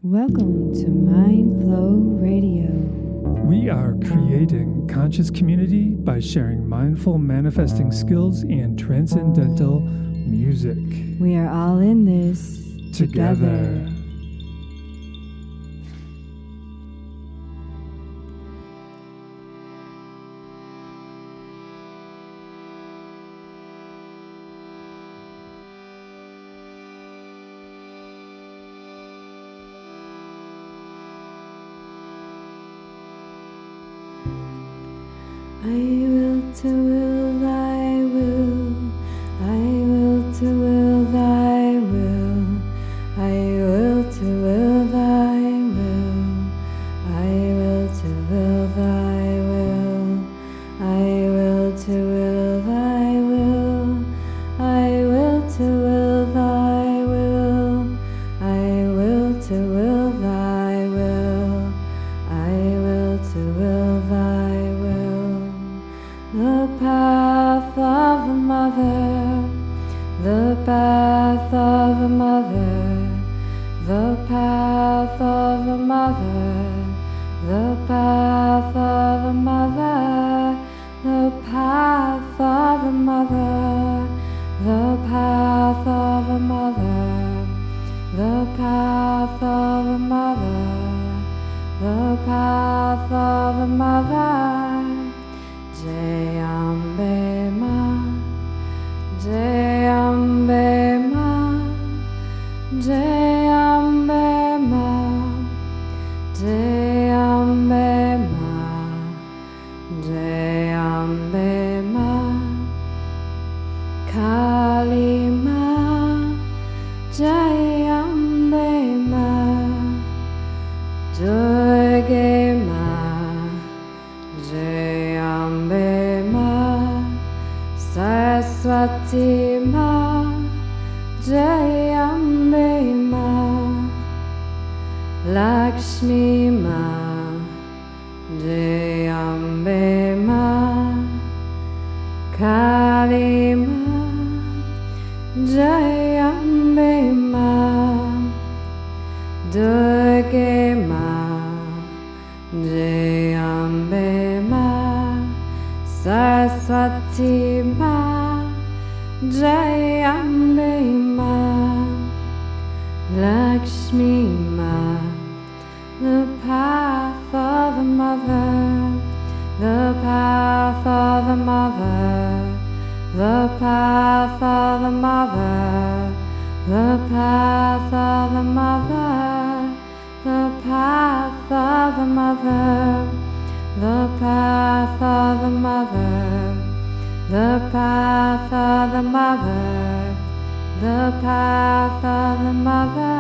Welcome to Mindflow Radio. We are creating conscious community by sharing mindful manifesting skills and transcendental music. We are all in this together. I will to will thy will, I will to will thy will, I will to will thy will, I will to will thy will, I will to will thy will, I will to will thy will, I will to will thy will, I will to will thy will. The path of the mother, the path of the mother, the path of the mother, the path of the mother, the path of the mother, the path of the mother, the path of the mother, the path of the mother. Jai Ambe Ma, Jai Ambe Ma, Jai Ambe Ma, Jai Ambe Ma, Jai Ambe Ma, Kali Ma, Jai Ambe Ma, Durga Ma, Jai Ambe Ma, Saraswati Ma, Jai Ambe Ma, Lakshmi Ma, Jai Ambe Ma, Kali Ma, Jai Ambe Ma, Durga Ma, Jai Ambe Ma, Saraswati Ma, Jai Ambe Ma, Lakshmi Ma. The path of the mother, the path of the mother, the path of the mother, the path of the mother, the path of the mother, the path of the mother, the path of the mother, the path of the mother.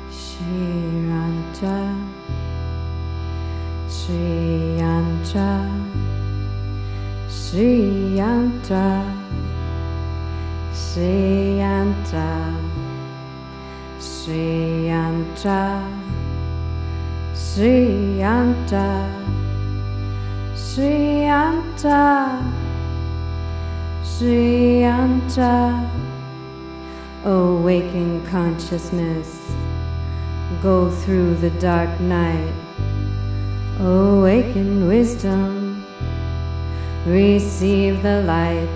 Shri Yantra, Shri Yantra, Shri Yantra, Shri Yantra, Shri Yantra, Shri Yantra, Shri Yantra, Shri Yantra. Awaken consciousness, go through the dark night. Awaken wisdom, receive the light.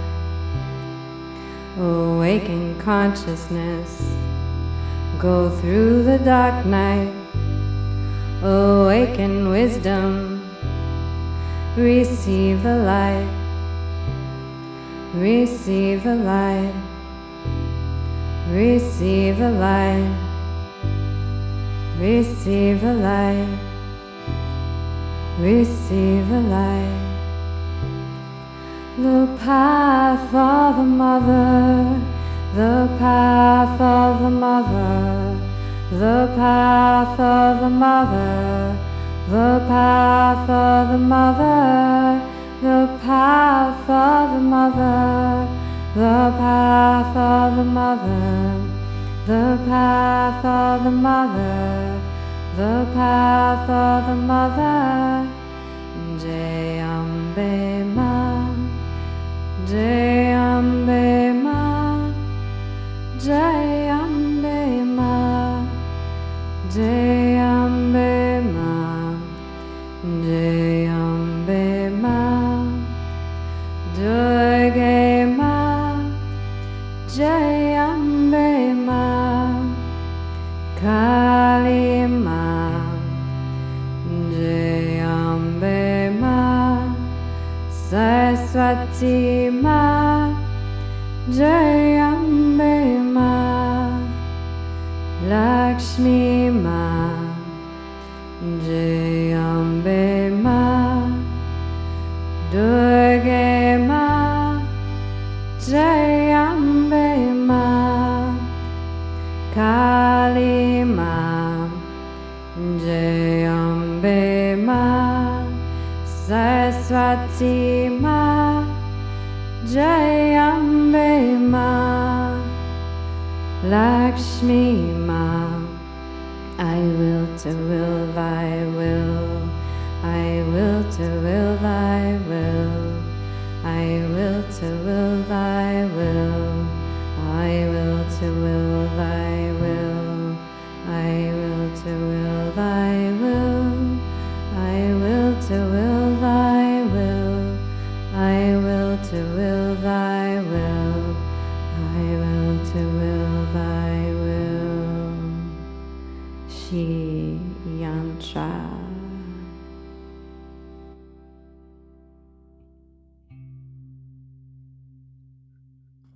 Awaken consciousness, go through the dark night. Awaken wisdom, receive the light. Receive the light. Receive the light. Receive the light. Receive the light. The path of the mother, the path of the mother, the path of the mother, the path of the mother, the path of the mother, the path of the mother, the path of the mother, the path of the mother. Jai Ambe Ma, Jai Ambe Ma, Jai Ambe Ma, Jai Ambe Ma, Jai Ambe Ma, Durga Ma, Jai Ambe Ma, Kali Ma, Jai Ambe Ma, Saraswati Ma, Jai Ambe Ma, Lakshmi Ma, Jai Ambe Ma, Durga Ma, Jai Ambe Ma, Kali Ma, Jai Ambe Ma, Saraswati Ma, Jai Ambe Ma, Lakshmi Ma. I will to will thy will, I will to will thy will, I will to will thy will, I will to will thy will, I will to will thy will, I will to will thy will, I will to will thy will, I will to will thy will. Shri Yantra.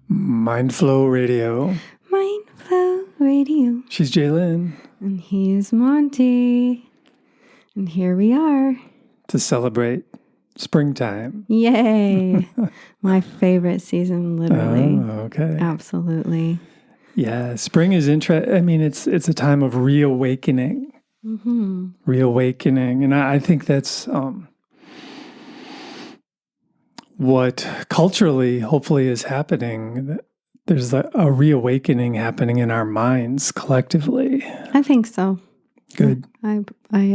Mindflow Radio. Mindflow Radio. She's Jai Lynn. And he's Monte. And here we are. To celebrate springtime. Yay. My favorite season, literally. Oh, okay. Absolutely. Yeah, spring is I mean, it's a time of reawakening. Mm-hmm. Reawakening. And I think that's what culturally, hopefully, is happening. There's a reawakening happening in our minds collectively. I think so. Good. I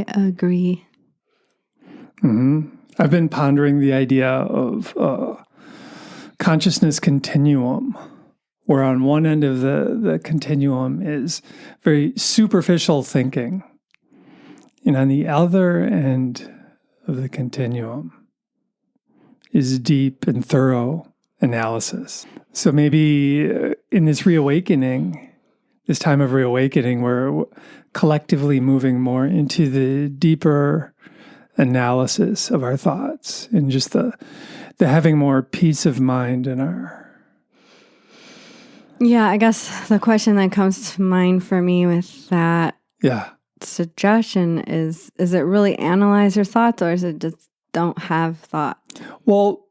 agree. Mm-hmm. I've been pondering the idea of consciousness continuum, where on one end of the continuum is very superficial thinking, and on the other end of the continuum is deep and thorough analysis. So maybe in this reawakening, this time of reawakening, we're collectively moving more into the deeper analysis of our thoughts and just the having more peace of mind in our... Yeah, I guess the question that comes to mind for me with that suggestion is it really analyze your thoughts, or is it just don't have thought? Well,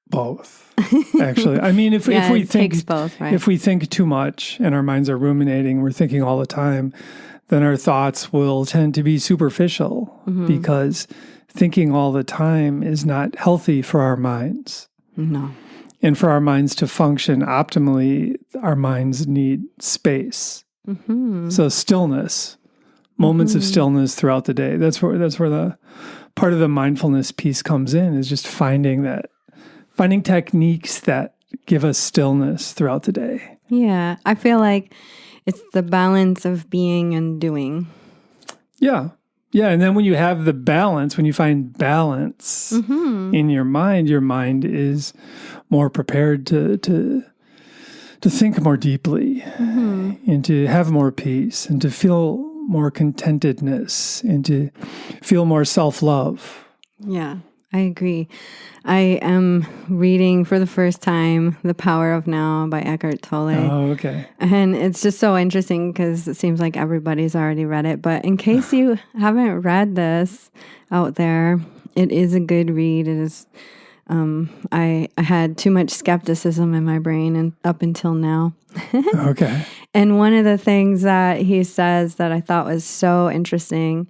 both, actually. I mean, if we think both, right? If we think too much and our minds are ruminating, we're thinking all the time, then our thoughts will tend to be superficial, because thinking all the time is not healthy for our minds. No. And for our minds to function optimally, our minds need space. Mm-hmm. So stillness, moments of stillness throughout the day. That's where the part of the mindfulness piece comes in, is just finding techniques that give us stillness throughout the day. Yeah, I feel like it's the balance of being and doing. Yeah. Yeah. And then when you have the balance, when you find balance in your mind is more prepared to think more deeply and to have more peace and to feel more contentedness and to feel more self-love. Yeah, I agree. I am reading for the first time The Power of Now by Eckhart Tolle. Oh, okay. And it's just so interesting because it seems like everybody's already read it. But in case you haven't read this out there, it is a good read. It is. I had too much skepticism in my brain and up until now. Okay. And one of the things that he says that I thought was so interesting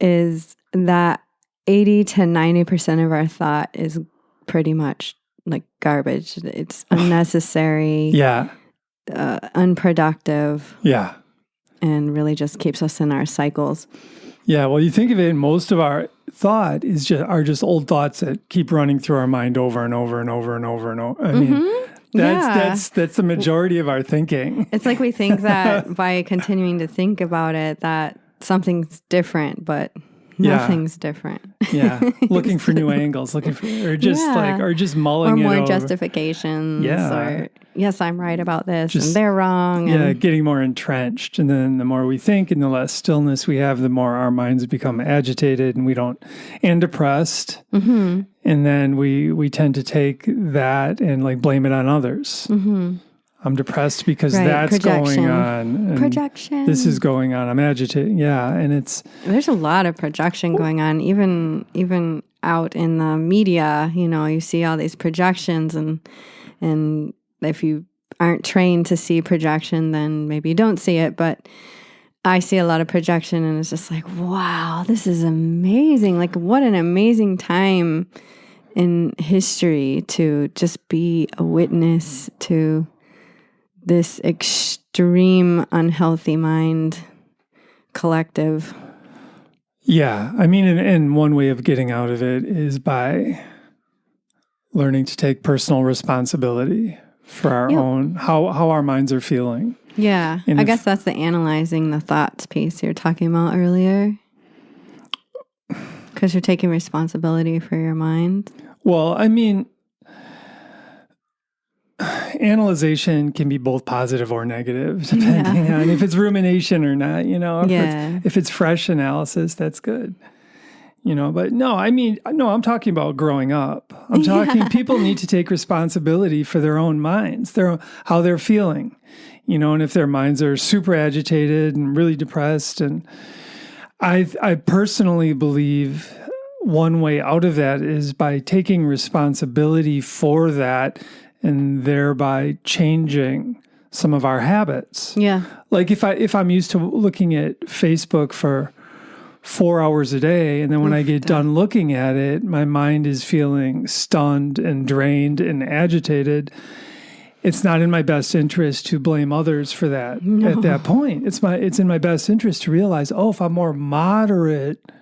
is that 80 to 90% of our thought is pretty much like garbage. It's unnecessary. Yeah. unproductive. Yeah. And really just keeps us in our cycles. Yeah, well, you think of it, most of our thought are just old thoughts that keep running through our mind over and over and over and over and over. I mean, that's the majority of our thinking. It's like we think that by continuing to think about it, that something's different, but nothing's different. Yeah, looking for new angles, or just mulling it over. Or more justifications. Yeah. Or, yes, I'm right about this, and they're wrong. Yeah, getting more entrenched. And then the more we think and the less stillness we have, the more our minds become agitated and depressed. Mm-hmm. And then we tend to take that and like blame it on others. Mm-hmm. I'm depressed because that's going on. And projection. This is going on. I'm agitated. Yeah, and there's a lot of projection going on, even out in the media. You see all these projections, and if you aren't trained to see projection, then maybe you don't see it. But I see a lot of projection, and it's just like, wow, this is amazing! Like, what an amazing time in history to just be a witness to this extreme unhealthy mind collective. Yeah. I mean, and one way of getting out of it is by learning to take personal responsibility for our own, how our minds are feeling. Yeah. And I guess that's the analyzing the thoughts piece you were talking about earlier. Because you're taking responsibility for your mind. Well, I mean, analyzation can be both positive or negative, depending on if it's rumination or not, if it's fresh analysis, that's good, but no, I'm talking about growing up. I'm talking people need to take responsibility for their own minds, how they're feeling, and if their minds are super agitated and really depressed. And I personally believe one way out of that is by taking responsibility for that and thereby changing some of our habits. Yeah. Like if I'm used to looking at Facebook for 4 hours a day, and then when I get done looking at it, my mind is feeling stunned and drained and agitated, it's not in my best interest to blame others for that. At that point. It's in my best interest to realize, if I'm more moderate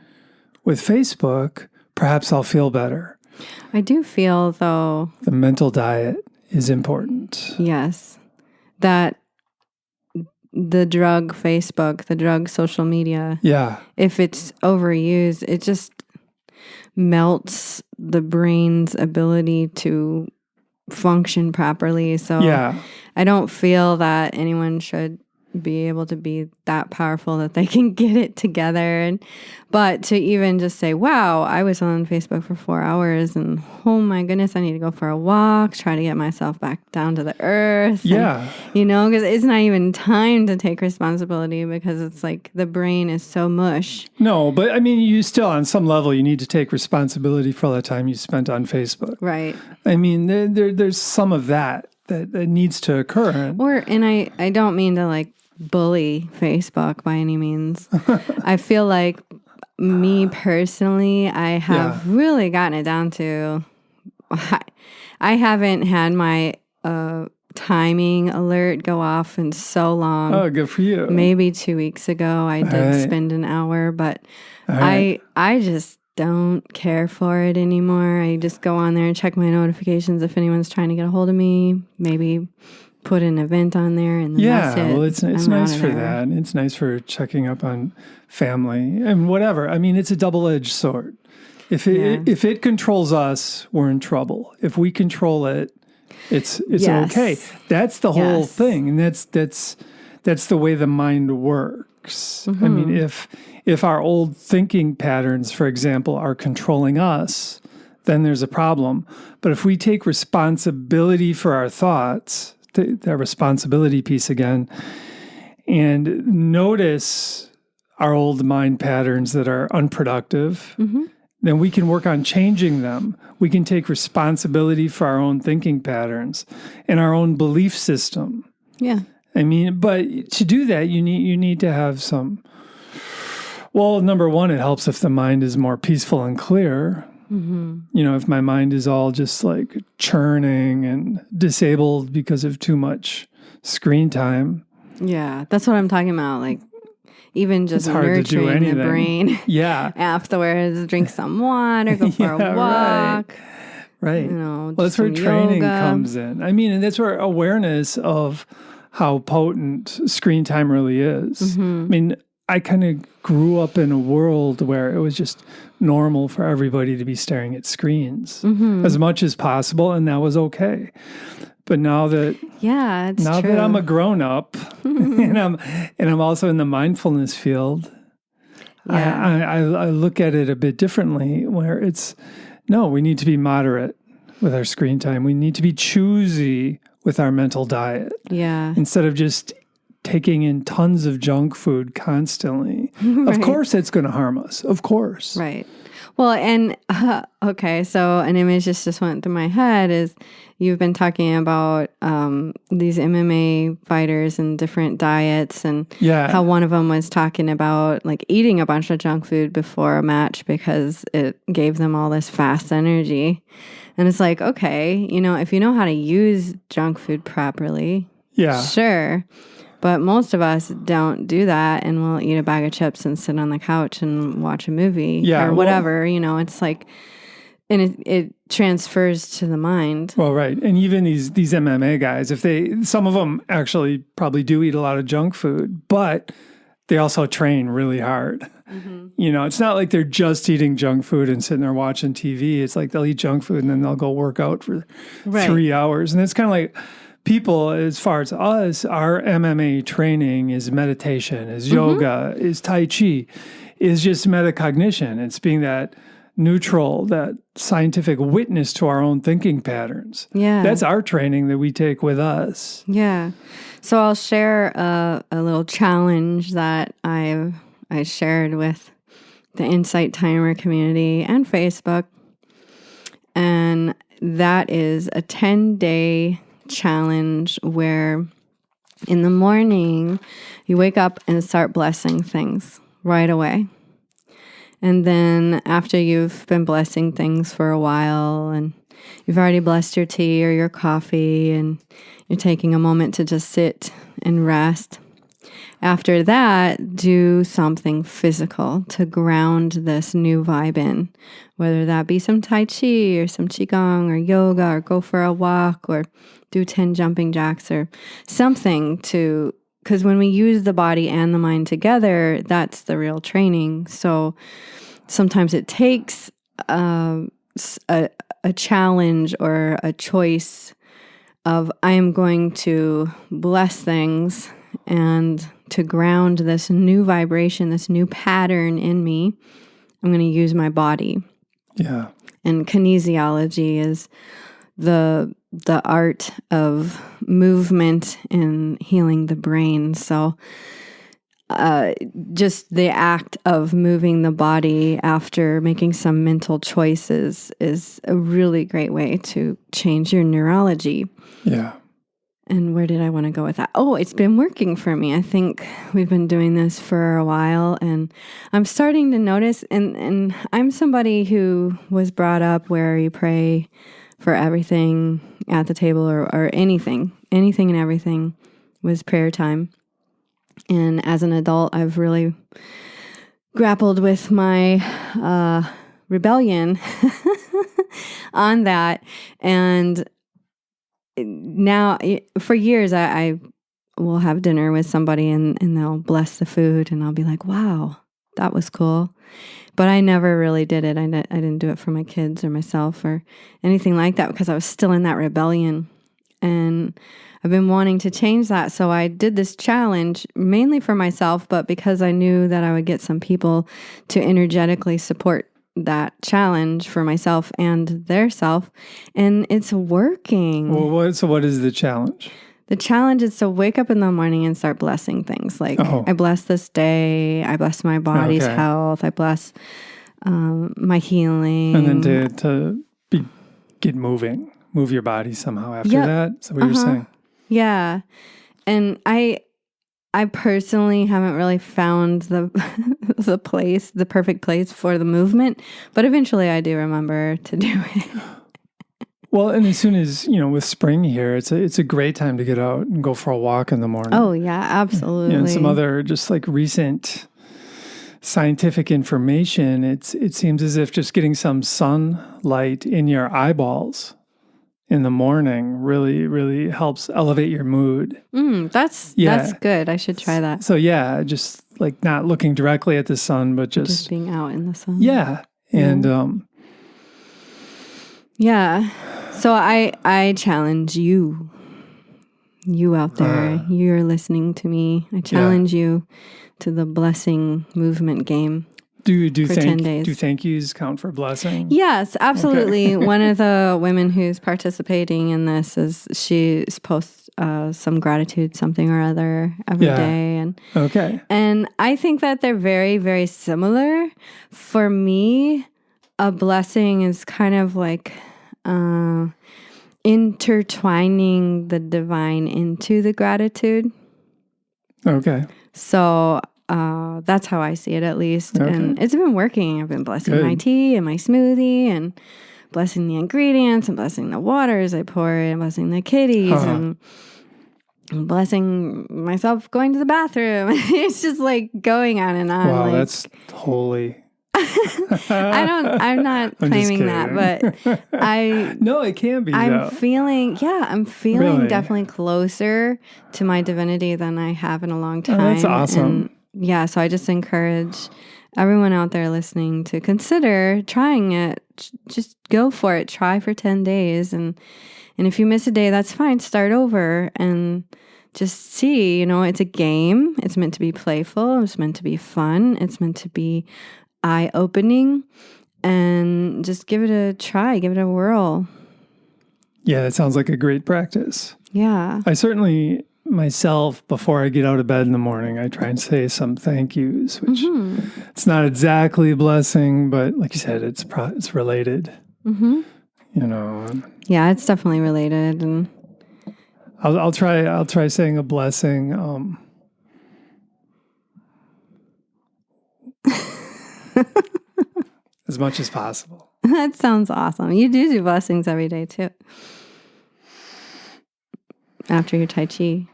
with Facebook, perhaps I'll feel better. I do feel, though, the mental diet is important. Yes. That the drug Facebook, the drug social media, if it's overused, it just melts the brain's ability to function properly. So I don't feel that anyone should be able to be that powerful that they can get it together. But to even just say, wow, I was on Facebook for 4 hours and oh my goodness, I need to go for a walk, try to get myself back down to the earth. Yeah. And, because it's not even time to take responsibility because it's like the brain is so mush. No, but I mean, you still, on some level, you need to take responsibility for all the time you spent on Facebook. Right. I mean, there's some of that needs to occur. And I don't mean to like bully Facebook by any means. I feel like me personally, I have really gotten it down to, I haven't had my timing alert go off in so long. Oh, good for you. Maybe 2 weeks ago, I did spend an hour, but I just don't care for it anymore. I just go on there and check my notifications if anyone's trying to get a hold of me, maybe put an event on there, and then that's it. Well, it's nice for that. It's nice for checking up on family and whatever. I mean, it's a double-edged sword. If it controls us, we're in trouble. If we control it, it's okay. That's the whole thing, and that's the way the mind works. Mm-hmm. I mean, if our old thinking patterns, for example, are controlling us, then there's a problem. But if we take responsibility for our thoughts, that responsibility piece again, and notice our old mind patterns that are unproductive, then we can work on changing them. We can take responsibility for our own thinking patterns and our own belief system. Yeah. I mean, but to do that, you need to have some. Well, number one, it helps if the mind is more peaceful and clear. Mm-hmm. If my mind is all just like churning and disabled because of too much screen time. Yeah, that's what I'm talking about. Like, even just It's hard to do nurturing the anything. brain. Yeah. Afterwards, drink some water, go for a walk. Right. You know, Well, that's where some training yoga. comes in. I mean, and that's where awareness of how potent screen time really is. I mean, I kind of grew up in a world where it was just normal for everybody to be staring at screens as much as possible, and that was okay. But now that that I'm a grown up and I'm also in the mindfulness field, I look at it a bit differently. Where it's we need to be moderate with our screen time. We need to be choosy with our mental diet. Yeah, instead of just taking in tons of junk food constantly. Right. Of course, it's going to harm us. Of course, right. Well, and okay, so an image just went through my head is you've been talking about these MMA fighters and different diets and how one of them was talking about like eating a bunch of junk food before a match because it gave them all this fast energy. And it's like, okay, if you know how to use junk food properly, sure. But most of us don't do that, and we'll eat a bag of chips and sit on the couch and watch a movie or whatever. It's like, and it transfers to the mind. Well, right, and even these MMA guys, some of them actually probably do eat a lot of junk food, but they also train really hard. It's not like they're just eating junk food and sitting there watching TV. It's like they'll eat junk food and then they'll go work out for 3 hours, and it's kind of like. People, as far as us, our MMA training is meditation, is yoga, is Tai Chi, is just metacognition. It's being that neutral, that scientific witness to our own thinking patterns. Yeah. That's our training that we take with us. Yeah. So I'll share a little challenge that I shared with the Insight Timer community and Facebook. And that is a 10-day challenge where in the morning you wake up and start blessing things right away. And then after you've been blessing things for a while and you've already blessed your tea or your coffee and you're taking a moment to just sit and rest. After that, do something physical to ground this new vibe in, whether that be some Tai Chi or some Qigong or yoga or go for a walk or do 10 jumping jacks or something because when we use the body and the mind together, that's the real training. So sometimes it takes a challenge or a choice of I am going to bless things and to ground this new vibration, this new pattern in me, I'm going to use my body. Yeah. And kinesiology is the art of movement and healing the brain. So just the act of moving the body after making some mental choices is a really great way to change your neurology. Yeah. And where did I want to go with that? Oh, it's been working for me. I think we've been doing this for a while, and I'm starting to notice, and I'm somebody who was brought up where you pray for everything at the table or anything and everything was prayer time. And as an adult, I've really grappled with my rebellion on that. And now, for years, I will have dinner with somebody and they'll bless the food and I'll be like, wow, that was cool. But I never really did it. I didn't do it for my kids or myself or anything like that because I was still in that rebellion. And I've been wanting to change that. So I did this challenge mainly for myself, but because I knew that I would get some people to energetically support that challenge for myself and their self. And it's working. Well, so what is the challenge? The challenge is to wake up in the morning and start blessing things. Like, I bless this day. I bless my body's health. I bless my healing. And then to get moving. Move your body somehow after that? Is that what you're saying? Yeah. And I personally haven't really found the perfect place for the movement, but eventually I do remember to do it. Well, and as soon as, with spring here, it's a great time to get out and go for a walk in the morning. Oh, yeah, absolutely. And some other just like recent scientific information, it seems as if just getting some sunlight in your eyeballs in the morning really, really helps elevate your mood. That's good. I should try that. So yeah, just like not looking directly at the sun, but just being out in the sun. Yeah. And yeah. So I challenge you out there. You're listening to me. I challenge you to the blessing movement game. Do 10 days. Do thank yous count for blessing? Yes, absolutely. Okay. One of the women who's participating in this she posts some gratitude, something or other every day, and I think that they're very, very similar. For me, a blessing is kind of like intertwining the divine into the gratitude. Okay. So that's how I see it, at least. Okay. And it's been working. I've been blessing my tea and my smoothie and blessing the ingredients and blessing the waters I pour and blessing the kitties and blessing myself going to the bathroom. It's just like going on and on. Wow, that's holy. I'm not claiming that, but no, it can be. I'm feeling really? Definitely closer to my divinity than I have in a long time. Oh, that's awesome. And so I just encourage everyone out there listening to consider trying it. Just go for it. Try for 10 days. And if you miss a day, that's fine. Start over and just see, it's a game. It's meant to be playful. It's meant to be fun. It's meant to be eye-opening, and just give it a try, give it a whirl. Yeah, that sounds like a great practice. Yeah. I certainly, myself, before I get out of bed in the morning, I try and say some thank yous, which it's not exactly a blessing, but like you said, it's related. Mm-hmm. Yeah, it's definitely related, and I'll try saying a blessing. As much as possible. That sounds awesome. You do blessings every day too. After your Tai Chi.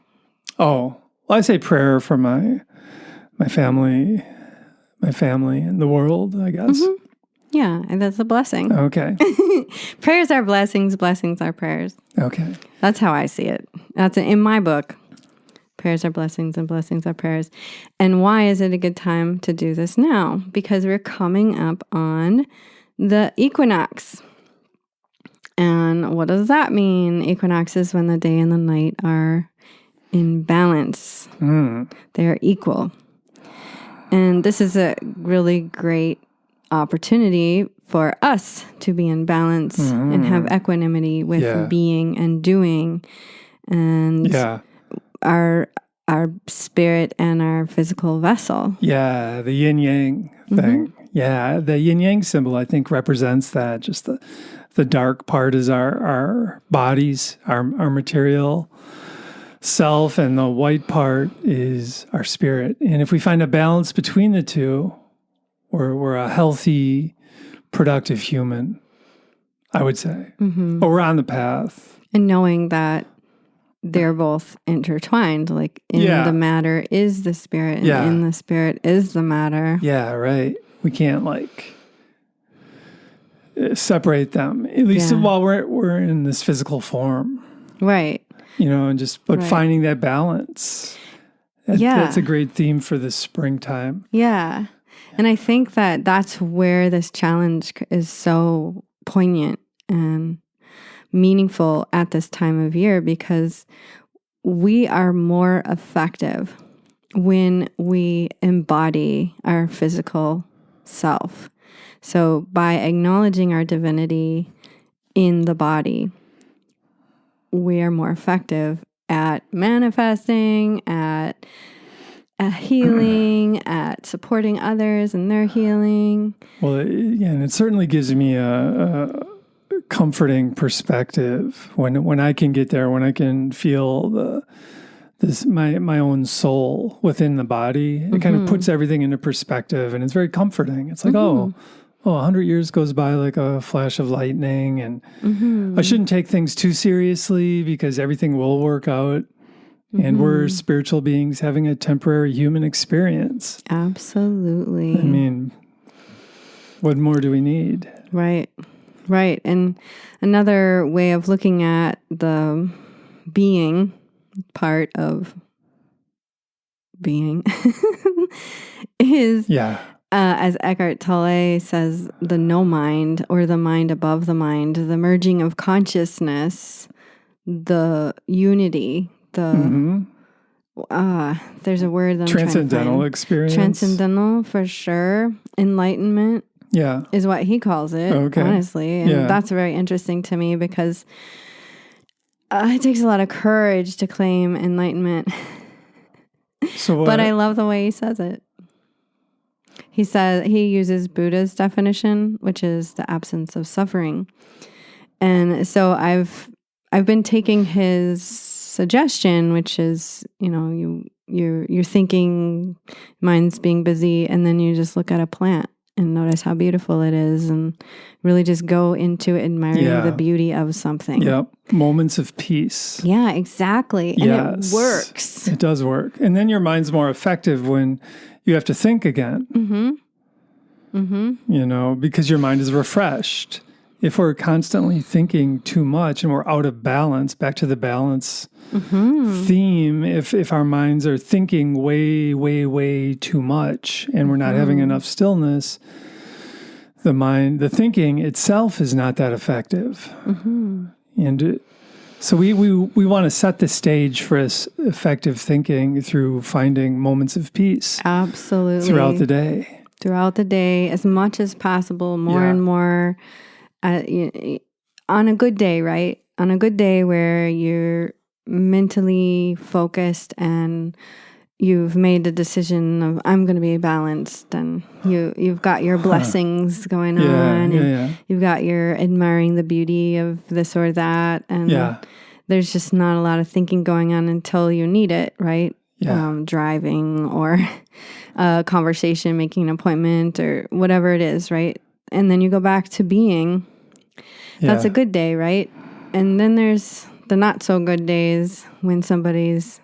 Oh, well, I say prayer for my family and the world, I guess. Mm-hmm. Yeah, and that's a blessing. Okay. Prayers are blessings. Blessings are prayers. Okay. That's how I see it. That's in my book. Prayers are blessings and blessings are prayers. And why is it a good time to do this now? Because we're coming up on the equinox. And what does that mean? Equinox is when the day and the night are in balance. They are equal. And this is a really great opportunity for us to be in balance and have equanimity with being and doing. And our spirit and our physical vessel. Yeah, the yin yang thing. Yeah, the yin yang symbol I think represents that. Just the dark part is our bodies, our material self, and the white part is our spirit. And if we find a balance between the two, we're a healthy, productive human, I would say. Or we're on the path. And knowing that they're both intertwined, like in the matter is the spirit, and in the spirit is the matter. Yeah, right. We can't separate them, at least while we're in this physical form. Right. But finding that balance. That's a great theme for this springtime. Yeah. And I think that that's where this challenge is so poignant and meaningful at this time of year, because we are more effective when we embody our physical self. So by acknowledging our divinity in the body, we are more effective at manifesting, at healing, at supporting others in their healing. Well, and it certainly gives me a comforting perspective when I can get there, when I can feel my own soul within the body. It kind of puts everything into perspective, and it's very comforting. It's like, oh, 100 years goes by like a flash of lightning, and I shouldn't take things too seriously because everything will work out. And we're spiritual beings having a temporary human experience. Absolutely. I mean, what more do we need? Right. Right. And another way of looking at the being part of being is, as Eckhart Tolle says, the no mind, or the mind above the mind, the merging of consciousness, the unity, the there's a word that transcendental experience. Transcendental, for sure. Enlightenment. Yeah. Is what he calls it, honestly. And that's very interesting to me because it takes a lot of courage to claim enlightenment. But I love the way he says it. He says he uses Buddha's definition, which is the absence of suffering. And so I've been taking his suggestion, which is, you're thinking, mind's being busy, and then you just look at a plant and notice how beautiful it is, and really just go into admiring the beauty of something. Yep. Moments of peace. Yeah, exactly. And it works. It does work. And then your mind's more effective when you have to think again. Because your mind is refreshed. If we're constantly thinking too much and we're out of balance, back to the balance theme, if our minds are thinking way, way, way too much and we're not having enough stillness, the thinking itself is not that effective. And so we want to set the stage for effective thinking through finding moments of peace. Absolutely. Throughout the day. Throughout the day, as much as possible, more and more. On a good day, right? On a good day where you're mentally focused and you've made the decision of I'm going to be balanced, and you've got your blessings going on, and you've got your admiring the beauty of this or that, and there's just not a lot of thinking going on until you need it, right? Driving or a conversation, making an appointment, or whatever it is, right? And then you go back to being. That's a good day, right? And then there's the not so good days when somebody's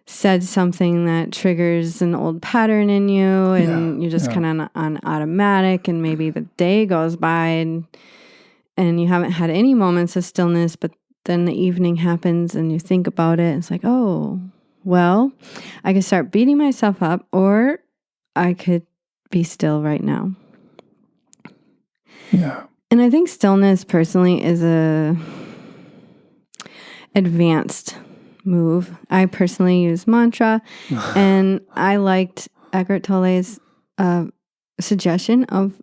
said something that triggers an old pattern in you, and you're just kind of on automatic, and maybe the day goes by and you haven't had any moments of stillness, but then the evening happens and you think about it, and it's like, oh, well, I could start beating myself up, or I could be still right now. Yeah. And I think stillness personally is a advanced move. I personally use mantra, and I liked Eckhart Tolle's suggestion of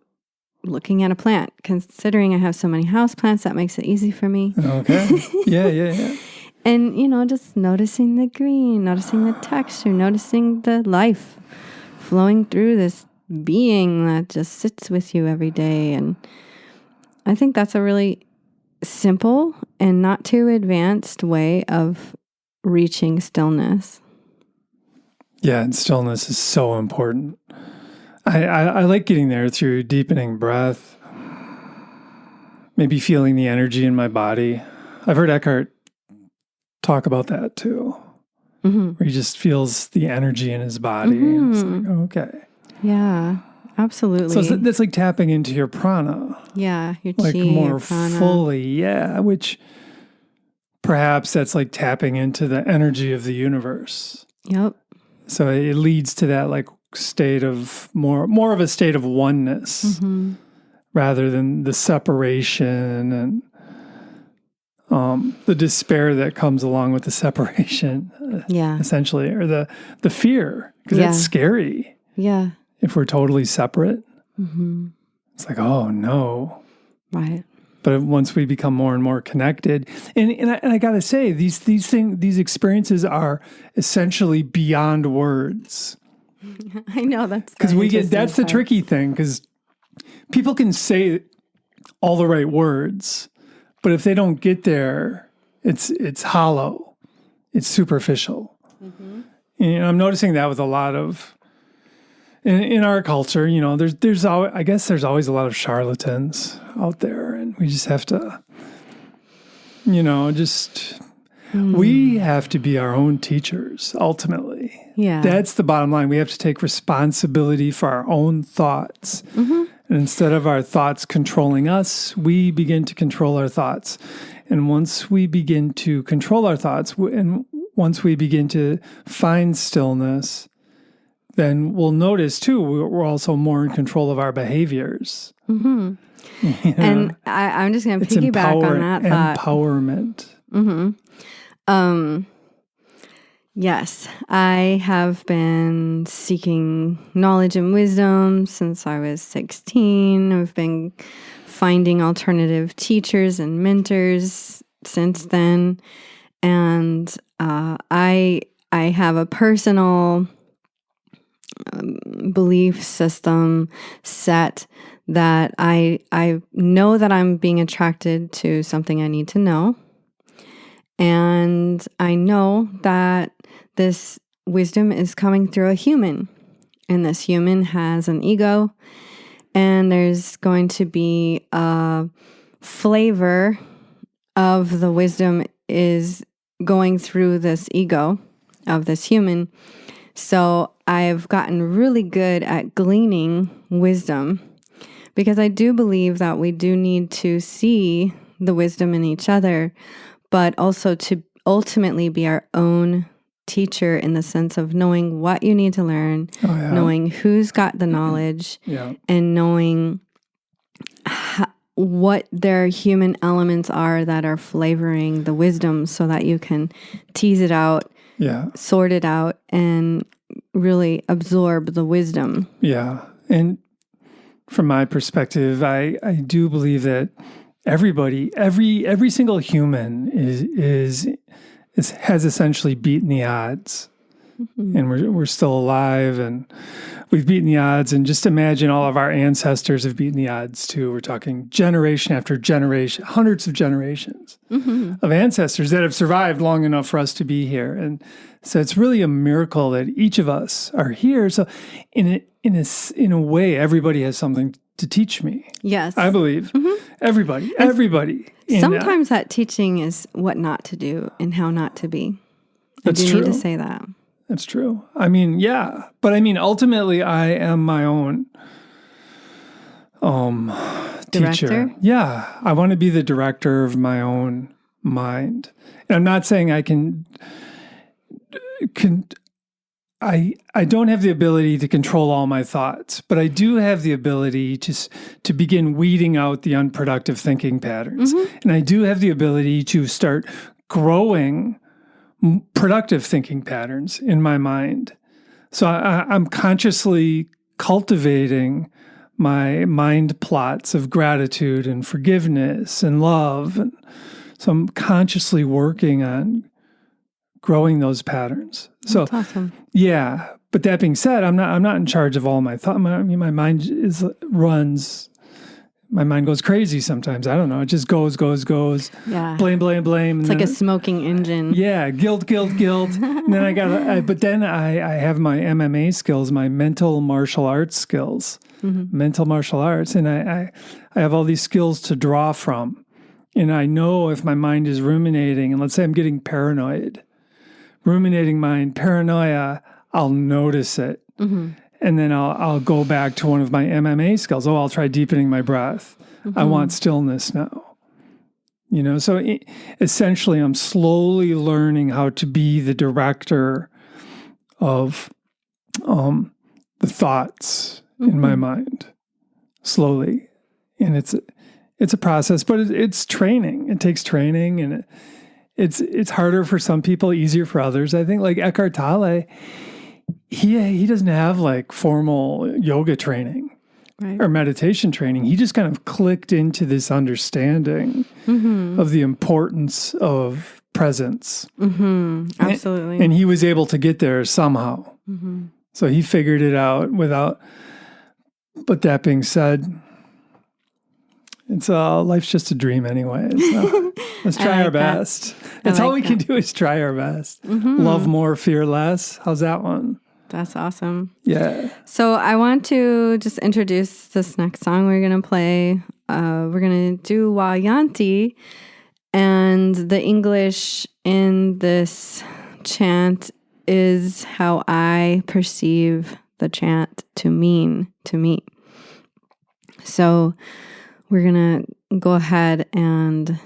looking at a plant. Considering I have so many house plants, that makes it easy for me. Okay. Yeah. And, just noticing the green, noticing the texture, noticing the life flowing through this being that just sits with you every day. And I think that's a really simple and not too advanced way of reaching stillness. Yeah, and stillness is so important. I like getting there through deepening breath, maybe feeling the energy in my body. I've heard Eckhart talk about that too, where he just feels the energy in his body. And it's like, okay. Yeah. Absolutely. So that's like tapping into your prana. Yeah, your like chi, more your prana. fully, which perhaps that's like tapping into the energy of the universe. Yep. So it leads to that like state of more of a state of oneness rather than the separation and the despair that comes along with the separation. Essentially, or the fear, because that's scary. Yeah. If we're totally separate, it's like, oh no. Right. But once we become more and more connected, and I gotta say, these experiences are essentially beyond words. I know that's because that's the tricky thing, because people can say all the right words, but if they don't get there, it's hollow, it's superficial. And I'm noticing that with a lot of in our culture, there's always, I guess there's always a lot of charlatans out there, and we just have to, we have to be our own teachers, ultimately. Yeah. That's the bottom line. We have to take responsibility for our own thoughts. And instead of our thoughts controlling us, we begin to control our thoughts. And once we begin to control our thoughts, and once we begin to find stillness, then we'll notice, too, we're also more in control of our behaviors. And I'm just going to piggyback on that thought. Empowerment. Yes, I have been seeking knowledge and wisdom since I was 16. I've been finding alternative teachers and mentors since then. And I have a personal belief system set that I know that I'm being attracted to something I need to know. And I know that this wisdom is coming through a human. And this human has an ego. And there's going to be a flavor of the wisdom is going through this ego of this human. So I've gotten really good at gleaning wisdom because I do believe that we do need to see the wisdom in each other, but also to ultimately be our own teacher in the sense of knowing what you need to learn, knowing who's got the knowledge, and knowing what their human elements are that are flavoring the wisdom so that you can tease it out, sort it out, and really absorb the wisdom. Yeah. And from my perspective, I do believe that everybody, every single human has essentially beaten the odds. And we're still alive, and we've beaten the odds. And just imagine all of our ancestors have beaten the odds too. We're talking generation after generation, hundreds of generations of ancestors that have survived long enough for us to be here. And so it's really a miracle that each of us are here. So in a way, everybody has something to teach me. Yes, I believe everybody. Sometimes that teaching is what not to do and how not to be. That's true. Need to say that. That's true. I mean, yeah. But I mean, ultimately, I am my own teacher. Director? Yeah. I want to be the director of my own mind. And I'm not saying I can I don't have the ability to control all my thoughts, but I do have the ability to begin weeding out the unproductive thinking patterns. And I do have the ability to start growing productive thinking patterns in my mind. So I'm consciously cultivating my mind plots of gratitude and forgiveness and love. And so I'm consciously working on growing those patterns. So that's awesome. Yeah. But that being said, I'm not in charge of all my thoughts. I mean, my mind my mind goes crazy sometimes. I don't know. It just goes. Yeah. Blame. It's like a smoking engine. Yeah. Guilt. And then but then I have my MMA skills, my mental martial arts skills, mental martial arts. And I have all these skills to draw from. And I know if my mind is ruminating, and let's say I'm getting ruminating mind, paranoia, I'll notice it. And then I'll go back to one of my MMA skills. I'll try deepening my breath. I want stillness now. So essentially I'm slowly learning how to be the director of the thoughts in my mind. Slowly. And it's a process, but it's training. It takes training, and it's harder for some people, easier for others. I think like Eckhart Tolle, he doesn't have like formal yoga training or meditation training. He just kind of clicked into this understanding of the importance of presence. Absolutely. And he was able to get there somehow. So he figured it out but that being said, life's just a dream anyway. So let's try our best. That's all we can do is try our best. Love more, fear less. How's that one? That's awesome. Yeah. So I want to just introduce this next song we're going to play. We're going to do Yantee, and the English in this chant is how I perceive the chant to mean to me. So we're going to go ahead and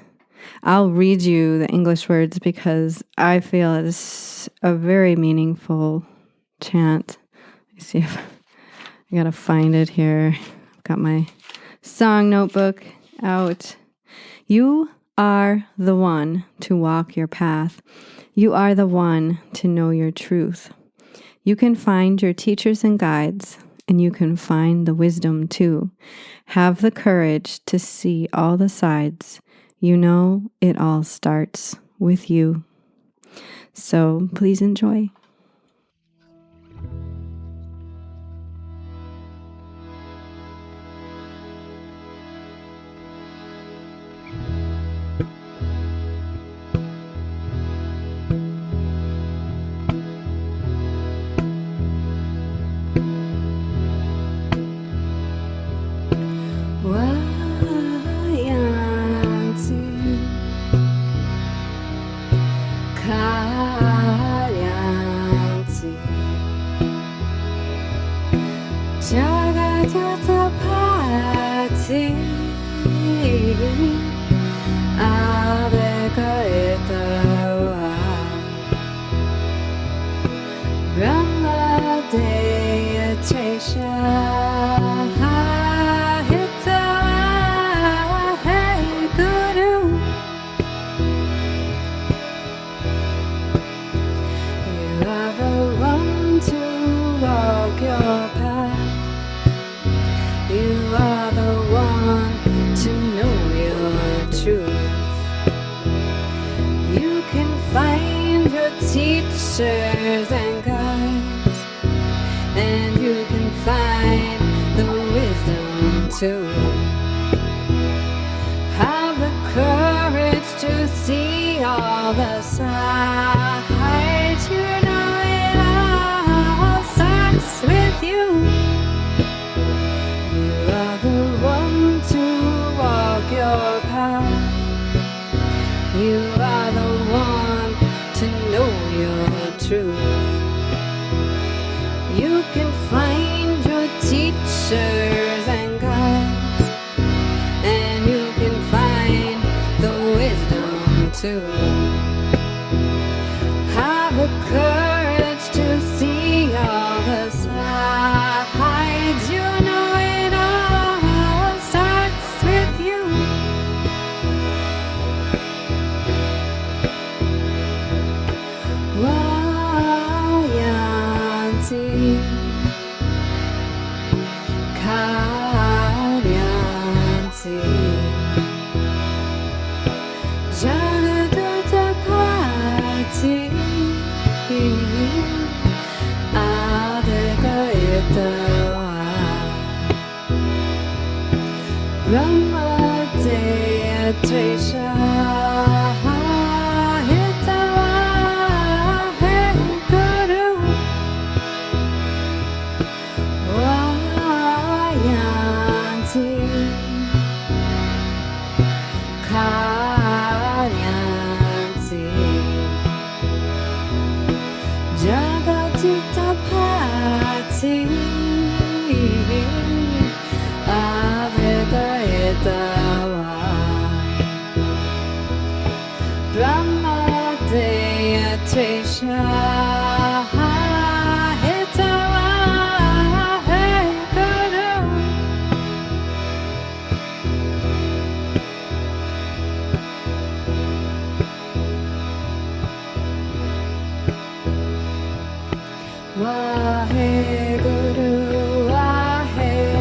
I'll read you the English words because I feel it's a very meaningful chant. Let me see if I gotta find it here. I've got my song notebook out. You are the one to walk your path. You are the one to know your truth. You can find your teachers and guides, and you can find the wisdom too. Have the courage to see all the sides. You know it all starts with you. So please enjoy. Teachers and guides, and you can find the wisdom too. Have the courage to see all the sides. You know it all starts with you. You are the one to walk your path. You are the one to know your truth. You can find your teachers and guides, and you can find the wisdom too. Have the courage to see all the sides. You know it all starts with you. Yantee, Yantee, Jagadutapati, Adekaitawa, Brahmadeya Tresha. Brahmadeya Tresha Hitawa Hey Guru. Waheguru, Waheguru.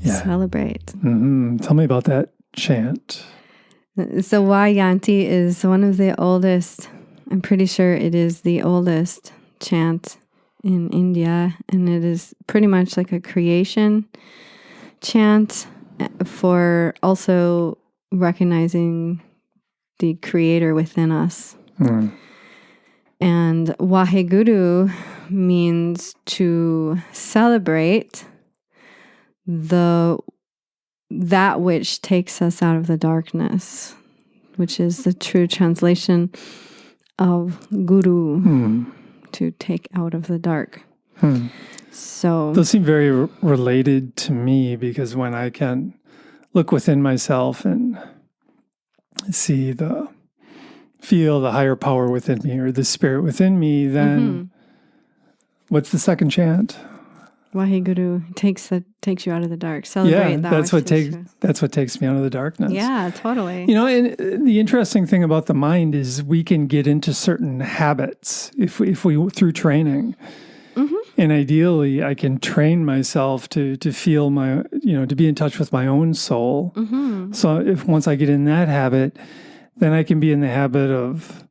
celebrate. Tell me about that chant. So Yantee is one of the oldest, I'm pretty sure it is the oldest chant in India, and it is pretty much like a creation chant for also recognizing the creator within us. And Waheguru means to celebrate that which takes us out of the darkness, which is the true translation of guru, to take out of the dark. So those seem very related to me, because when I can look within myself and feel the higher power within me, or the spirit within me, then what's the second chant? Waheguru takes you out of the dark. Celebrate that. That's what takes me out of the darkness. Yeah, totally. And the interesting thing about the mind is we can get into certain habits if we through training. And ideally, I can train myself to feel to be in touch with my own soul. So once I get in that habit, then I can be in the habit of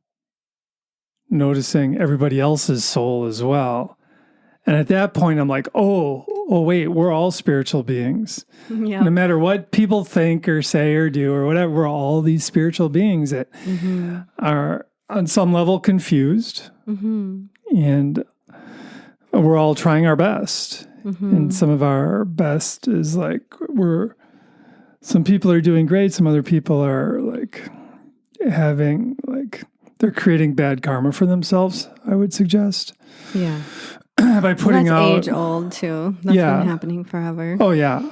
noticing everybody else's soul as well. And at that point, I'm like, oh, wait, we're all spiritual beings. Yep. No matter what people think or say or do or whatever, we're all these spiritual beings that are on some level confused. And we're all trying our best. And some of our best is like, some people are doing great. Some other people are like they're creating bad karma for themselves, I would suggest. Yeah. By putting out age old too. That's been happening forever. Oh yeah.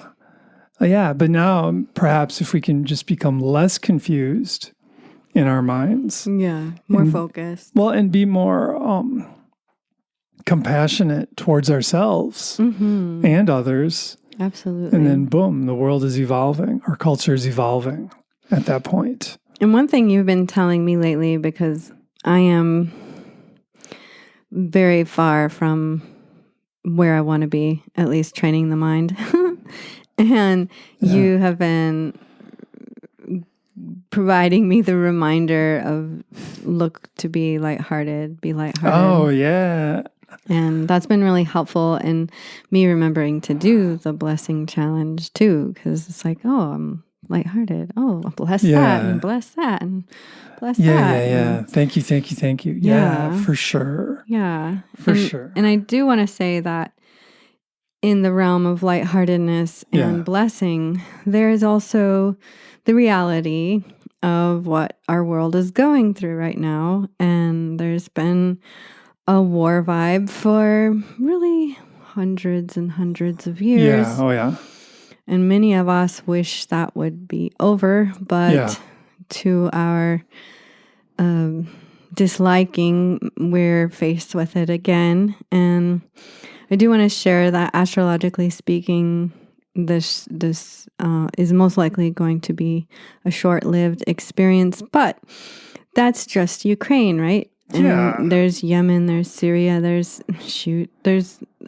But now perhaps if we can just become less confused in our minds. Yeah. More focused. Well, and be more compassionate towards ourselves and others. Absolutely. And then boom, the world is evolving. Our culture is evolving at that point. And one thing you've been telling me lately, because I am very far from where I want to be, at least training the mind. And you have been providing me the reminder of look to be lighthearted, be lighthearted. Oh, yeah. And that's been really helpful in me remembering to do the blessing challenge too, because it's like, oh, I'm lighthearted. Oh, bless that and bless that and bless that. Yeah. Thank you. Yeah, for sure. Yeah. For sure. And I do want to say that in the realm of lightheartedness and blessing, there is also the reality of what our world is going through right now. And there's been a war vibe for really hundreds and hundreds of years. Yeah, oh yeah. And many of us wish that would be over, but to our disliking, we're faced with it again. And I do want to share that astrologically speaking, this is most likely going to be a short-lived experience, but that's just Ukraine, right? And there's Yemen, there's Syria, there's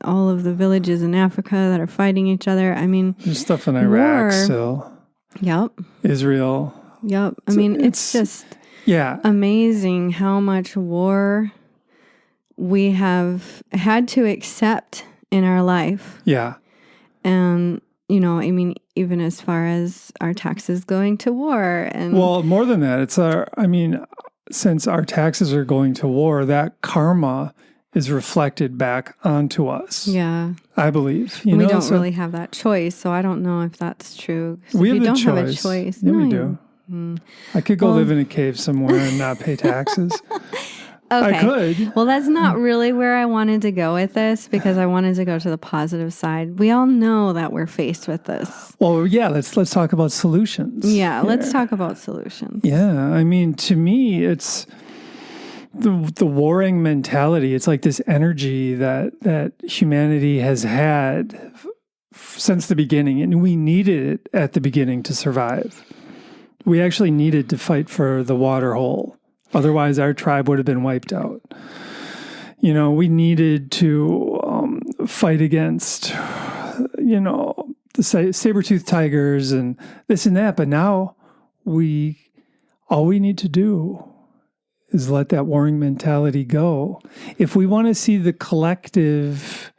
all of the villages in Africa that are fighting each other. I mean, there's stuff in Iraq still. Yep. Israel. Yep. I mean, it's just amazing how much war we have had to accept in our life. Yeah. And, I mean, even as far as our taxes going to war. And well, more than that, since our taxes are going to war, that karma is reflected back onto us. Yeah. I believe. We don't really have that choice, so I don't know if that's true. We have don't have a choice. Yeah, we do. I could go live in a cave somewhere and not pay taxes. Okay. I could. Well, that's not really where I wanted to go with this, because I wanted to go to the positive side. We all know that we're faced with this. Well, yeah, let's talk about solutions. Yeah, let's talk about solutions. Yeah, I mean, to me, it's the warring mentality. It's like this energy that humanity has had since the beginning, and we needed it at the beginning to survive. We actually needed to fight for the water hole. Otherwise, our tribe would have been wiped out. We needed to fight against, the saber-toothed tigers and this and that. But now all we need to do is let that warring mentality go. If we want to see the collective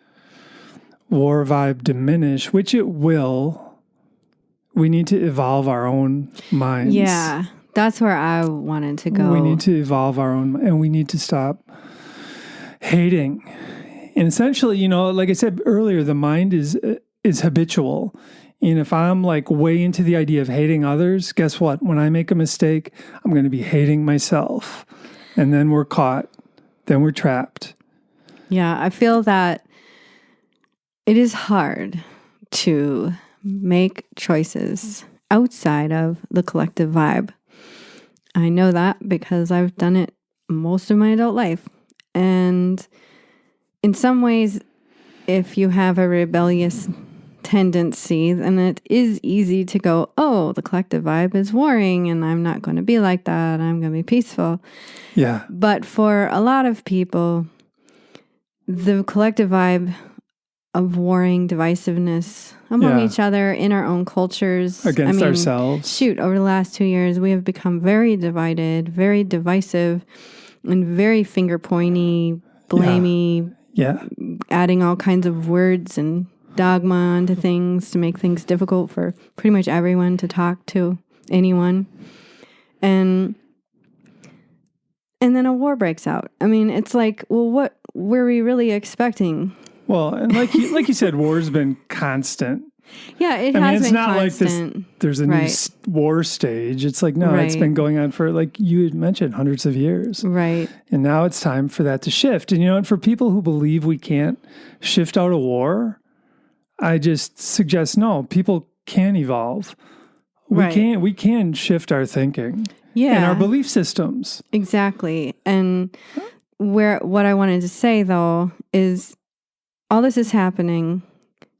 war vibe diminish, which it will, we need to evolve our own minds. Yeah, that's where I wanted to go. We need to evolve our own, and we need to stop hating. And essentially, like I said earlier, the mind is habitual. And if I'm like way into the idea of hating others, guess what? When I make a mistake, I'm going to be hating myself. And then we're caught. Then we're trapped. Yeah, I feel that it is hard to make choices outside of the collective vibe. I know that because I've done it most of my adult life. And in some ways, if you have a rebellious tendency, then it is easy to go, oh, the collective vibe is warring and I'm not going to be like that. I'm going to be peaceful. Yeah. But for a lot of people, the collective vibe of warring divisiveness among each other in our own cultures. Against ourselves. Shoot, over the last 2 years, we have become very divided, very divisive, and very finger-pointy, blamey, adding all kinds of words and dogma onto things to make things difficult for pretty much everyone to talk to anyone. And then a war breaks out. I mean, it's like, well, what were we really expecting? Well, and like you said, war's been constant. Yeah, it has it's been not constant. Like there's a new war stage. It's like, no, it's been going on for, like you had mentioned, hundreds of years. Right. And now it's time for that to shift. And, and for people who believe we can't shift out of war, I just suggest, no, people can evolve. We can shift our thinking. Yeah. And our belief systems. Exactly. And what I wanted to say, though, is all this is happening.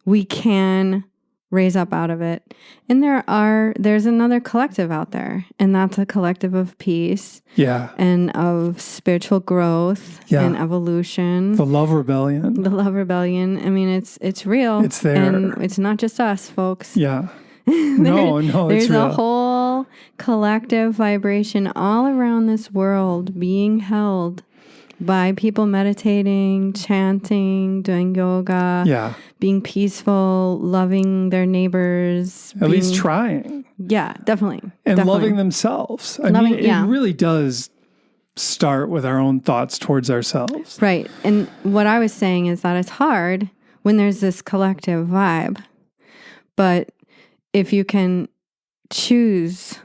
We can raise up out of it. And there's another collective out there, and that's a collective of peace. Yeah. And of spiritual growth and evolution. The love rebellion. I mean, it's real. It's there. And it's not just us, folks. Yeah. No, it's real. There's a whole collective vibration all around this world being held by people meditating, chanting, doing yoga, being peaceful, loving their neighbors. At least trying. Yeah, definitely. And loving themselves. I mean, it really does start with our own thoughts towards ourselves. Right. And what I was saying is that it's hard when there's this collective vibe. But if you can choose,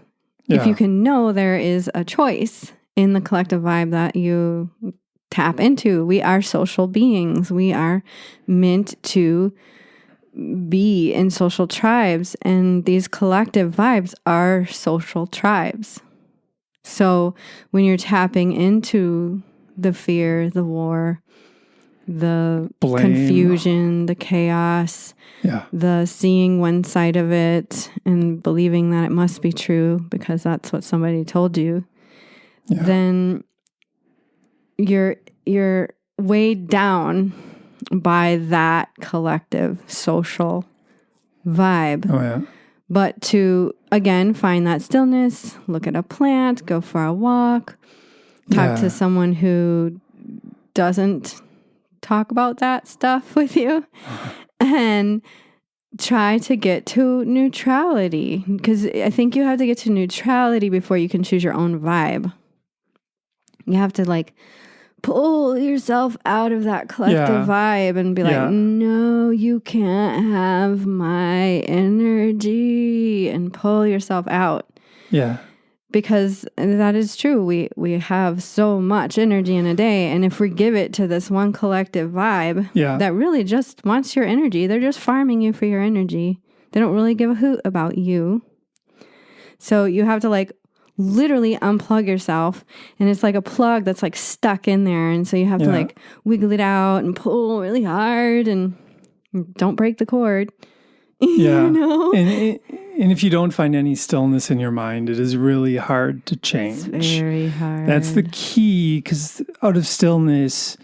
if you can know there is a choice in the collective vibe that you tap into. We are social beings. We are meant to be in social tribes, and these collective vibes are social tribes. So when you're tapping into the fear, the war, the confusion, the chaos, the seeing one side of it and believing that it must be true because that's what somebody told you, then you're weighed down by that collective social vibe. Oh, yeah. But to, again, find that stillness, look at a plant, go for a walk, talk to someone who doesn't talk about that stuff with you, and try to get to neutrality. Because I think you have to get to neutrality before you can choose your own vibe. You have to pull yourself out of that collective vibe and be like, no, you can't have my energy, and pull yourself out. Yeah. Because that is true. We have so much energy in a day. And if we give it to this one collective vibe that really just wants your energy, they're just farming you for your energy. They don't really give a hoot about you. So you have to literally unplug yourself, and it's like a plug that's stuck in there, and so you have to wiggle it out and pull really hard and don't break the cord. Yeah. You know? And if you don't find any stillness in your mind, it is really hard to change. It's very hard. That's the key, because out of stillness,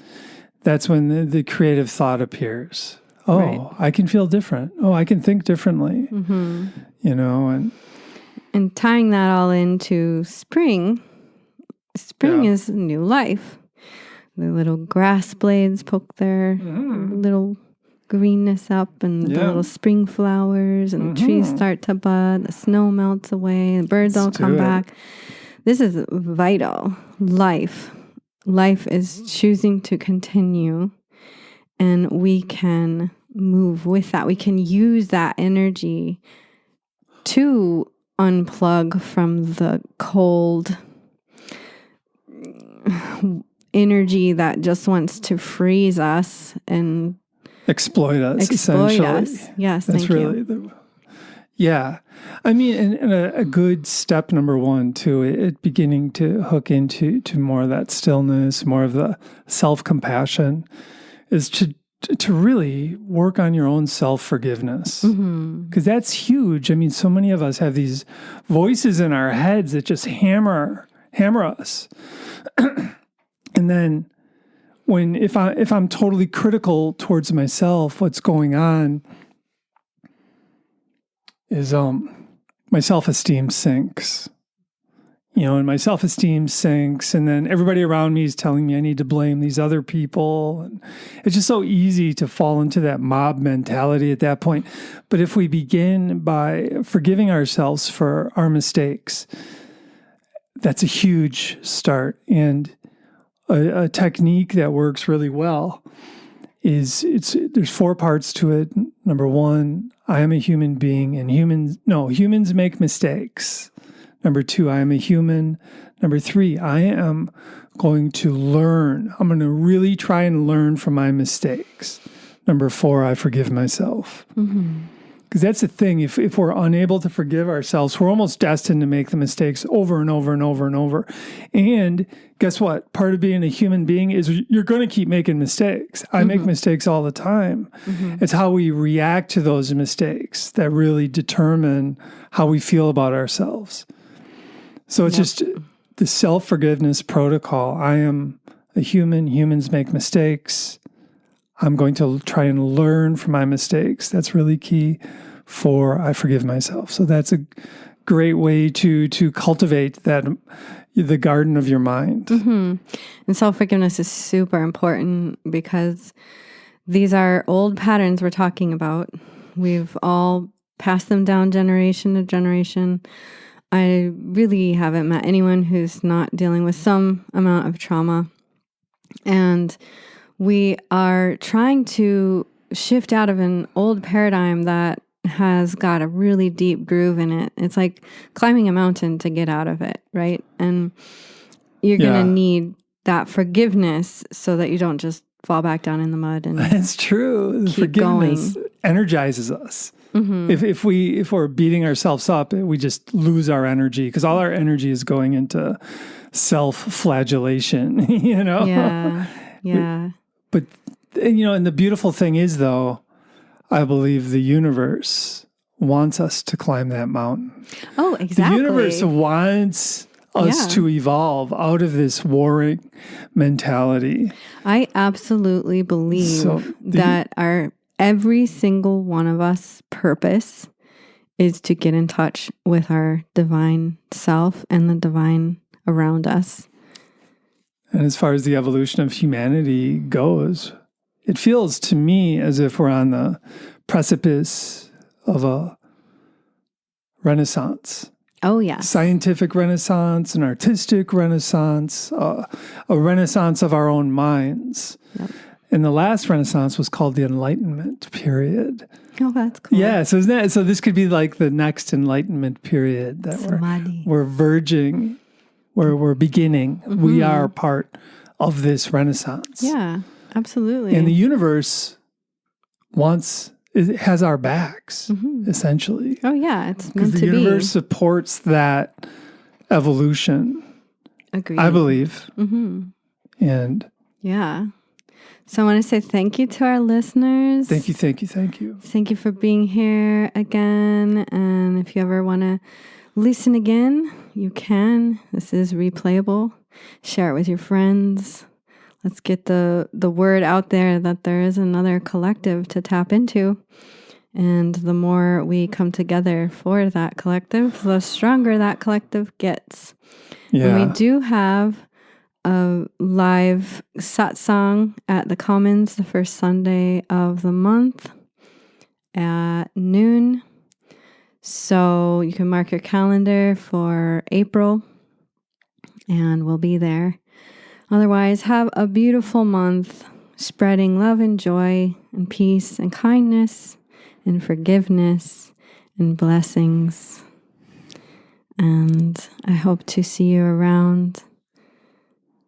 that's when the creative thought appears. Oh, right. I can feel different. Oh, I can think differently. You know, and tying that all into spring. Spring Yeah. is new life. The little grass blades poke their little greenness up, and the Yeah. little spring flowers, and the trees start to bud, the snow melts away, and birds all come back. This is vital. Life is choosing to continue, and we can move with that. We can use that energy to unplug from the cold energy that just wants to freeze us and exploit us, essentially. Yes, That's thank really you. Yeah. I mean, and a good step number one, too, it beginning to hook into more of that stillness, more of the self-compassion, is to really work on your own self-forgiveness. Because that's huge. I mean, so many of us have these voices in our heads that just hammer us. And then if I'm totally critical towards myself, what's going on is my self-esteem sinks. You know, and my self-esteem sinks, and then everybody around me is telling me I need to blame these other people. And it's just so easy to fall into that mob mentality at that point. But if we begin by forgiving ourselves for our mistakes, that's a huge start. And a technique that works really well is there's 4 parts to it. Number 1, I am a human being, and humans make mistakes. Number 2, I am a human. Number 3, I am going to learn. I'm going to really try and learn from my mistakes. Number 4, I forgive myself. Because that's the thing. If we're unable to forgive ourselves, we're almost destined to make the mistakes over and over and over and over. And guess what? Part of being a human being is you're going to keep making mistakes. I make mistakes all the time. It's how we react to those mistakes that really determine how we feel about ourselves. So it's just the self-forgiveness protocol. I am a human. Humans make mistakes. I'm going to try and learn from my mistakes. That's really key for I forgive myself. So that's a great way to cultivate the garden of your mind. And self-forgiveness is super important because these are old patterns we're talking about. We've all passed them down generation to generation. I really haven't met anyone who's not dealing with some amount of trauma. And we are trying to shift out of an old paradigm that has got a really deep groove in it. It's like climbing a mountain to get out of it, right? And you're going to need that forgiveness so that you don't just fall back down in the mud. And it's true. Keep Forgiveness going. Energizes us. If we're beating ourselves up, we just lose our energy because all our energy is going into self-flagellation. You know. Yeah. But, and the beautiful thing is, though, I believe the universe wants us to climb that mountain. Oh, exactly. The universe wants us to evolve out of this warring mentality. I absolutely believe that every single one of us purpose is to get in touch with our divine self and the divine around us. And as far as the evolution of humanity goes, it feels to me as if we're on the precipice of a renaissance. Oh, yeah. Scientific renaissance, an artistic renaissance, a renaissance of our own minds. Yep. And the last renaissance was called the Enlightenment period. Oh, that's cool. Yeah, so this could be like the next Enlightenment period that we're verging. We're beginning. We are part of this renaissance. Yeah, absolutely. And the universe has our backs, essentially. Oh, yeah, it's meant to be. Because the universe supports that evolution. Agreed. I believe. And yeah. So I want to say thank you to our listeners. Thank you. Thank you for being here again. And if you ever want to listen again, you can. This is replayable. Share it with your friends. let's get the word out there that there is another collective to tap into. And the more we come together for that collective, the stronger that collective gets. Yeah. And we do have a live satsang at the Commons the first Sunday of the month at noon. So you can mark your calendar for April and we'll be there. Otherwise, have a beautiful month spreading love and joy and peace and kindness and forgiveness and blessings. And I hope to see you around.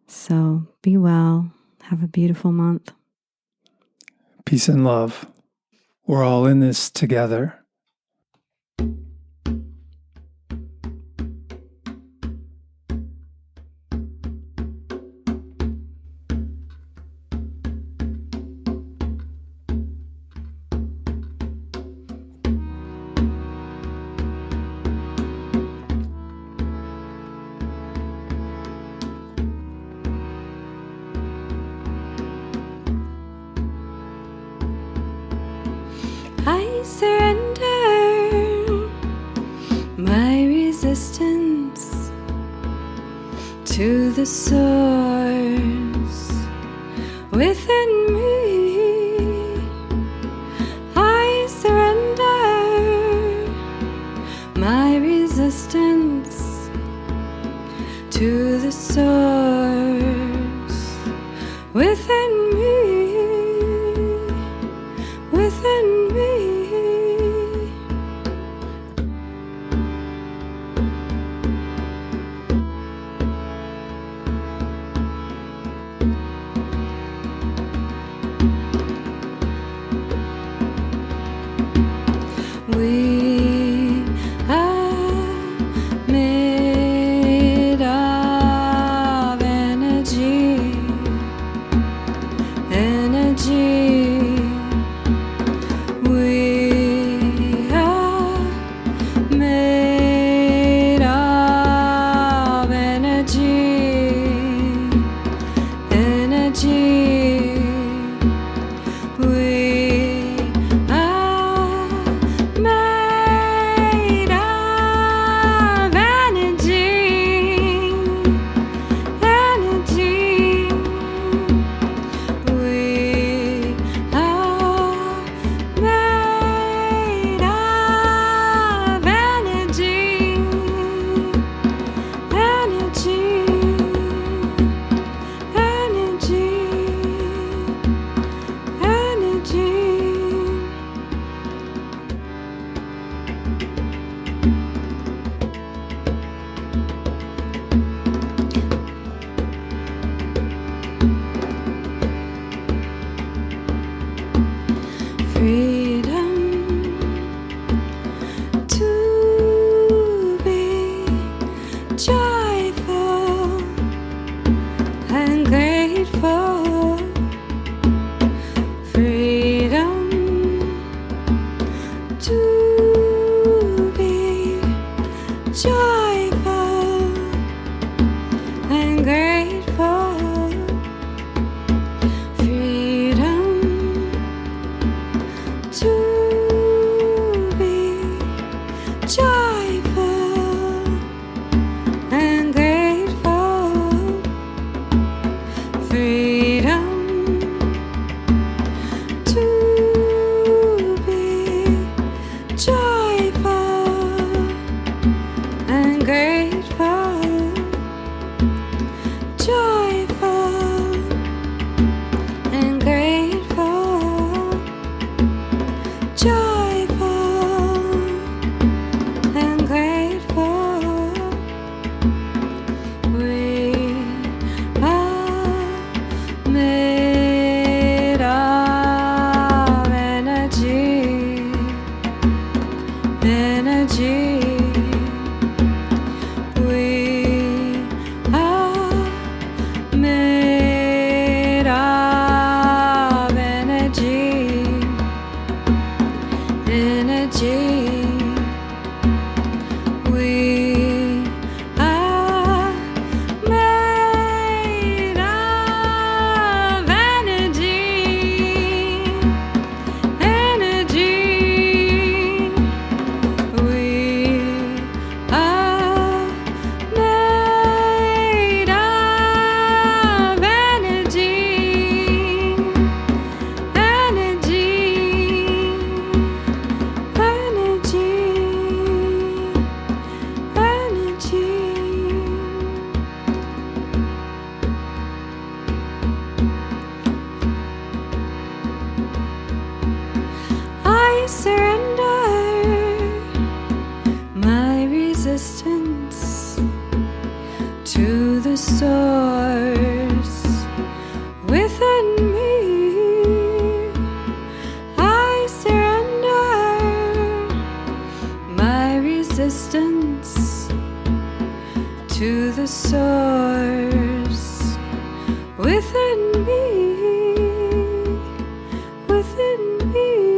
So be well. Have a beautiful month. Peace and love. We're all in this together. I surrender my resistance to the source within me. I surrender my resistance to the source within me. Within me. We are made of energy, energy. We are made of energy, energy. We are made of energy, energy. We are made of energy, energy, energy, energy. Freedom to be joyful and grateful. Freedom to be joyful and grateful. Freedom to be joyful and grateful. Freedom to be joyful and grateful. Joyful and grateful. Joyful and grateful. We are made of energy, energy. We are the source within me. I surrender my resistance to the source within me, within me.